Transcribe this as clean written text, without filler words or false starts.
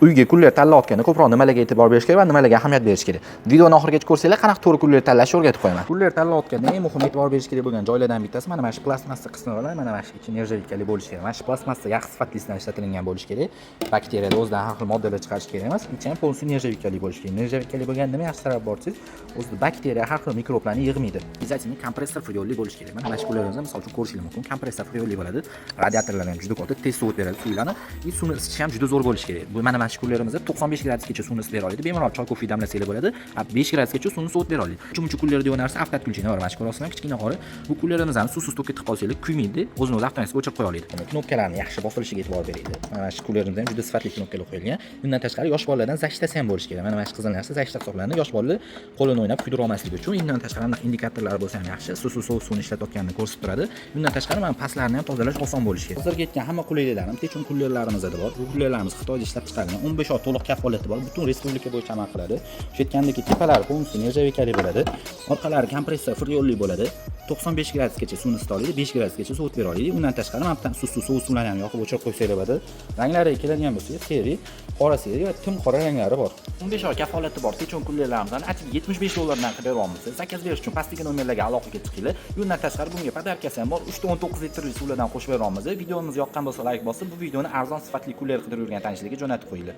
uyga kuller tanlayotganda ko'proq nimalarga e'tibor berish kerak va nimalarga ahamiyat berish kerak. Videoni oxirigacha ko'rsanglar, qanaqa to'g'ri kuller tanlashni o'rgatib qo'yaman. Kuller tanlayotganda eng muhim e'tibor berish kerak bo'lgan joylardan bittasi mana shu plastmassa qismlar, mana shu ichi nержавейкali bo'lishi kerak. Mana shu plastmassa yaxshi sifatlisidan ishlatilgan bo'lishi kerak. Bakteriyalar o'zidan har xil moddalar chiqarish kerak emas. Ichi ham полностью нержавейкali bo'lishi kerak. Nержавейкali bo'lganda nima yaxshi taraf borsiz, o'zida bakteriya har xil mikroblarni yig'maydi. Обязательно kompressor friolli bo'lishi kerak. Mana shu kullerimizni misol uchun ko'rishingiz mumkin. Kompressor friolli bo'ladi. Radiatorlar ham juda katta, tez sovut beradi suvlarni. И suvni isitishi ham juda zo'r bo'lishi kerak. Bu mana shu kullerimizda 95 gradusgacha suvni isitib bera oladi. Bemalol choy, kofe damlasanglar bo'ladi. 5 gradusgacha suvni sovut bera oladi. Uchinchi kuller degan narsa avtoatключение bor. Mana shu ko'rasizlar, kichkina qori. Bu kullerimizni suvsiz to'kib ketib qolsangiz, kuymaydi, o'zini o'zi avtomatik o'chirib qo'ya oladi. Knopkalarni yaxshi bosilishiga e'tibor beraylik. Mana shu kullerimizda ham juda sifatli knopkalar qo'yilgan. Bundan tashqari yosh bolalardan zashtasi ham bo'lishi kerak. Mana shu qizil narsa zashta hisoblanadi. Yosh bolalar qo'lini o'ynab kuydirib olmasligi uchun. Bundan tashqari indikatorlari bo'lsa ham yaxshi, suvsiz sovuq suvni ishlatayotganini ko'rsatib turadi. Bundan tashqari mana pastlarini ham tozalash oson bo'lishi kerak. Hozirga aytgan hamma qulayliklarimiz techun kullerlarimizda bor. Bu kullerlarimiz Xitoyda ishlab chiqarilgan 15 oy to'liq kafolati bor. Butun respublika bo'yicha amal qiladi. Shu aytgandek tepalari полностью нержавейкali bo'ladi. Orqalari kompressor friolli bo'ladi. 95 gradusgacha suvni isita oladi, 5 gradusgacha sovut bera oladi. Undan tashqari mana bu suvsiz sovuq suvlarni ham yoqib o'chirib qo'ysanglar bo'ladi. Ranglariga keladigan bo'lsak, seri, qora seri va tim qora ranglari bor. 15 oy kafolati bor techun kullerlarimizdan atigi $75 dan qilib beramiz. Zakaz berish uchun pastdagi nomerlarga aloqaga chiqinglar. Undan tashqari bunga podarkasi ham bor. 3.19 litrli suvlardan qo'shib beramiz. Videomiz yoqqan bo'lsa like bosib, bu videoni arzon sifatli kuller qidirib yurgan tanishlarga jo'natib qo'yinglar.